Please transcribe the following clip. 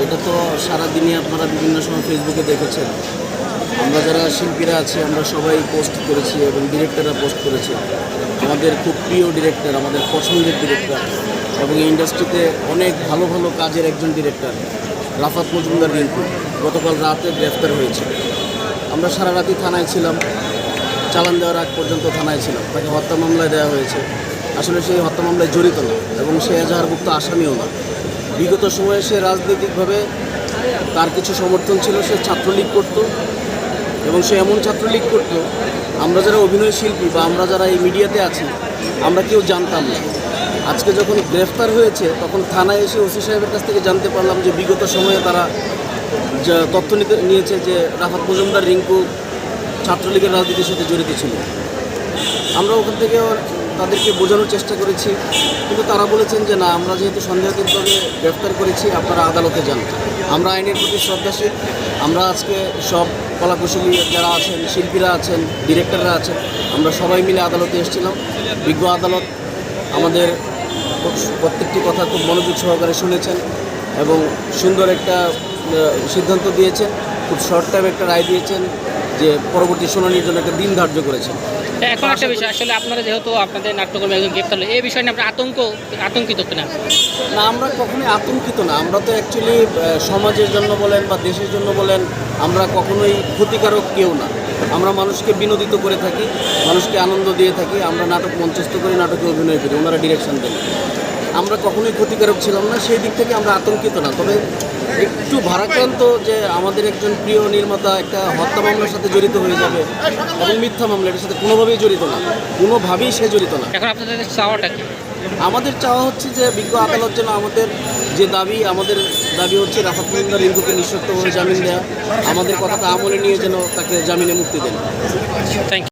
এটা তো সারাদিনই আপনারা বিভিন্ন সময় ফেসবুকে দেখেছেন। আমরা যারা শিল্পীরা আছি আমরা সবাই পোস্ট করেছি এবং ডিরেক্টররা পোস্ট করেছে। আমাদের খুব প্রিয় ডিরেক্টর, আমাদের পছন্দের ডিরেক্টর এবং এই ইন্ডাস্ট্রিতে অনেক ভালো ভালো কাজের একজন ডিরেক্টর রাফাত মজুমদার রিঙ্কু গতকাল রাতে গ্রেফতার হয়েছে। আমরা সারা রাতি থানায় ছিলাম, চালান দেওয়ার আগ পর্যন্ত থানায় ছিলাম। তাকে হত্যা মামলায় দেওয়া হয়েছে। আসলে সেই হত্যা মামলায় জড়িত না এবং সে এজাহারভুক্ত আসামিও না। বিগত সময়ে সে রাজনৈতিকভাবে তার কিছু সমর্থন ছিল, সে ছাত্রলীগ করত এবং সে এমন ছাত্রলীগ করত আমরা যারা অভিনয় শিল্পী বা আমরা যারা এই মিডিয়াতে আছি আমরা কেউ জানতাম না। আজকে যখন গ্রেফতার হয়েছে তখন থানায় এসে ওসি সাহেবের কাছ থেকে জানতে পারলাম যে বিগত সময়ে তারা যা তথ্য নিয়েছে যে রাফাত মজুমদার রিঙ্কু ছাত্রলীগের রাজনীতির সাথে জড়িত ছিল। আমরা ওখান থেকেও তাদেরকে বোঝানোর চেষ্টা করেছি, কিন্তু তারা বলেছেন যে না, আমরা যেহেতু সন্দেহজনকভাবে গ্রেফতার করেছি আপনারা আদালতে যান। আমরা আইনের প্রতি শ্রদ্ধাশীল। আমরা আজকে সব কলাকুশলী যারা আছেন, শিল্পীরা আছেন, ডিরেক্টররা আছেন, আমরা সবাই মিলে আদালতে এসেছিলাম। বিজ্ঞ আদালত আমাদের প্রত্যেকটি কথা খুব মনোযোগ সহকারে শুনেছেন এবং সুন্দর একটা সিদ্ধান্ত দিয়েছেন। খুব শর্ট টাইম একটা রায় দিয়েছেন যে পরবর্তী শুনানির জন্য একটা দিন ধার্য করেছেন। এখন একটা বিষয়, আসলে আপনারা যেহেতু আপনাদের নাট্যকর্মী একজন গ্রেপ্তার হলো, এই বিষয় নিয়ে আপনার আতঙ্কিত কিনা? না, আমরা কখনোই আতঙ্কিত না। আমরা তো অ্যাকচুয়ালি সমাজের জন্য বলেন বা দেশের জন্য বলেন আমরা কখনোই ক্ষতিকারক কেউ না। আমরা মানুষকে বিনোদিত করে থাকি, মানুষকে আনন্দ দিয়ে থাকি। আমরা নাটক মঞ্চস্থ করি, নাটকে অভিনয় করি, ওনারা ডিরেকশন দেন। আমরা কখনোই ক্ষতিকারক ছিলাম না, সেই দিক থেকে আমরা আতঙ্কিত না। তবে একটু ভারাক্রান্ত যে আমাদের একজন প্রিয় নির্মাতা একটা হত্যা মামলার সাথে জড়িত হয়ে যাবে এবং মিথ্যা মামলা, এটার সাথে কোনোভাবেই জড়িত না, কোনোভাবেই সে জড়িত না। এখন আপনাদের চাওয়াটা কি? আমাদের চাওয়া হচ্ছে যে বিজ্ঞ আদালত যেন আমাদের যে আমাদের দাবি হচ্ছে রাফাত মজুমদার রিঙ্কুকে নিঃশর্তভাবে জামিন দেওয়া, আমাদের কথাটা আমলে নিয়ে যেন তাকে জামিনে মুক্তি দেন। Thank you.